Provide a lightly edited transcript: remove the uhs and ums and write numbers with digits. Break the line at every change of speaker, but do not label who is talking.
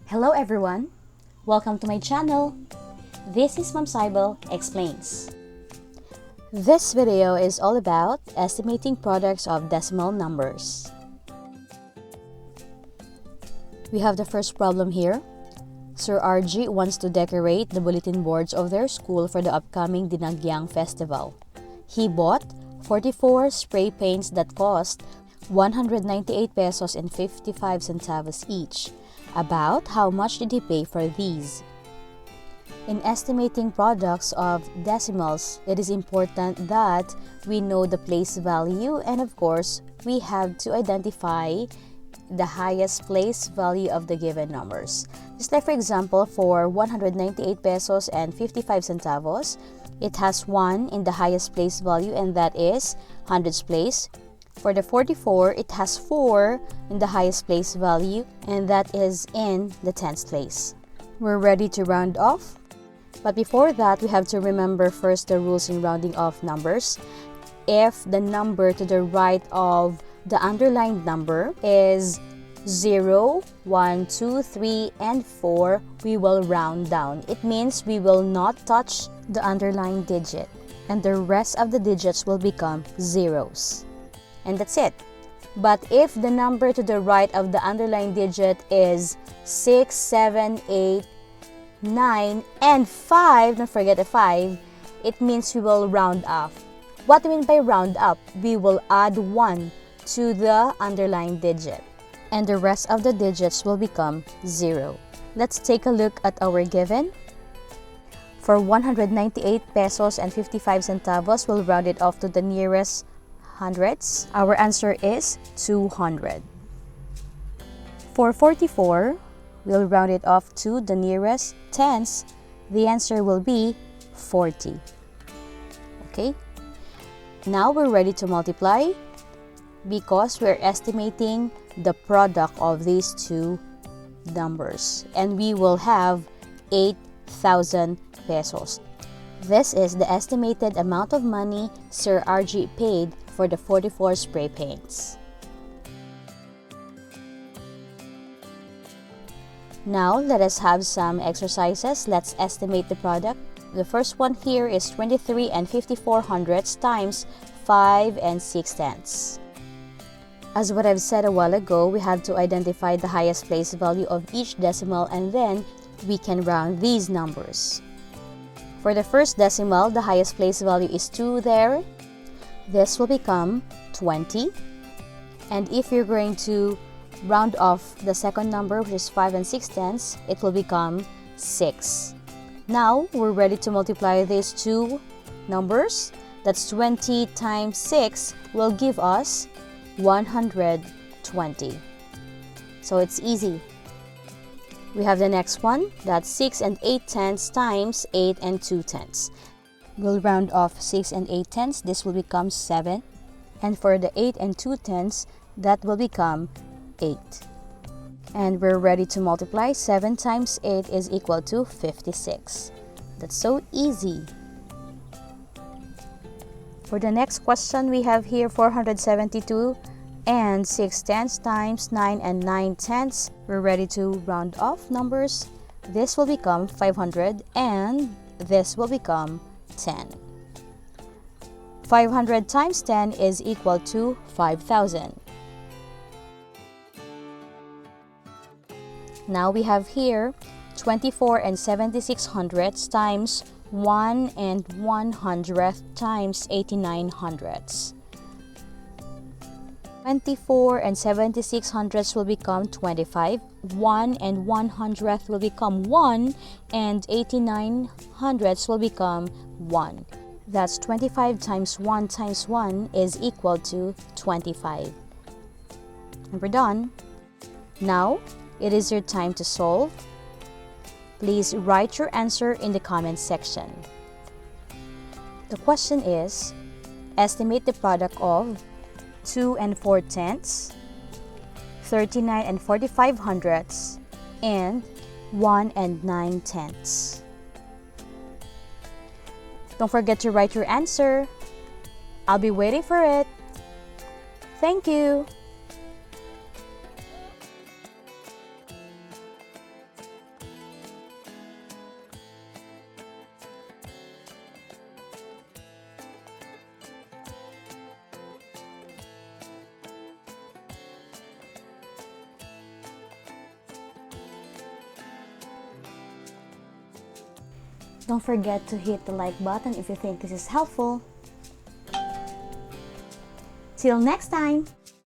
Hello everyone! Welcome to my channel. This is Ma'am SYBEL Explains. This video is all about estimating products of decimal numbers. We have the first problem here. Sir RG wants to decorate the bulletin boards of their school for the upcoming Dinagyang Festival. He bought 44 spray paints that cost 198 pesos and 55 centavos each. About how much did he pay for these? In estimating products of decimals, it is important that we know the place value, and of course, we have to identify the highest place value of the given numbers. Just like for example, for 198 pesos and 55 centavos, it has 1 in the highest place value, and that is hundredths place. For the 44, it has 4 in the highest place value, and that is in the tens place. We're ready to round off. But before that, we have to remember first the rules in rounding off numbers. If the number to the right of the underlined number is 0, 1, 2, 3, and 4, we will round down. It means we will not touch the underlined digit, and the rest of the digits will become zeros. And that's it. But if the number to the right of the underlined digit is 6, 7, 8, 9, and 5, don't forget the 5, it means we will round off. What do we mean by round up? We will add 1 to the underlined digit, and the rest of the digits will become 0. Let's take a look at our given. For 198 pesos and 55 centavos, we'll round it off to the nearest hundredths. Our answer is 200. For 44, we'll round it off to the nearest tens. The answer will be 40. Okay? Now we're ready to multiply because we're estimating the product of these two numbers, and we will have 8,000 pesos. This is the estimated amount of money Sir RG paid for the 44 spray paints. Now, let us have some exercises. Let's estimate the product. The first one here is 23 and 54 hundredths times 5 and 6 tenths. As what I've said a while ago, we have to identify the highest place value of each decimal, and then we can round these numbers. For the first decimal, the highest place value is 2 there. This will become 20. And if you're going to round off the second number, which is 5 and 6 tenths, it will become 6. Now, we're ready to multiply these two numbers. That's 20 times 6 will give us 120. So it's easy. We have the next one. That's 6 and 8 tenths times 8 and 2 tenths. We'll round off 6 and 8 tenths. This will become 7. And for the 8 and 2 tenths, that will become 8. And we're ready to multiply. 7 times 8 is equal to 56. That's so easy. For the next question, we have here 472 and 6 tenths times 9 and 9 tenths. We're ready to round off numbers. This will become 500 and this will become 10. 500 times 10 is equal to 5,000. Now we have here 24 and 76 hundredths times 1 and 100th times 89 hundredths. 24 and 76 hundredths will become 25. 1 and 100th will become 1, and 89 hundredths will become 1. That's 25 times 1 times 1 is equal to 25. And we're done. Now, it is your time to solve. Please write your answer in the comment section. The question is, estimate the product of 2 and 4 tenths, 39 and 45 hundredths, and 1 and 9 tenths. Don't forget to write your answer. I'll be waiting for it. Thank you. Don't forget to hit the like button if you think this is helpful. Till next time!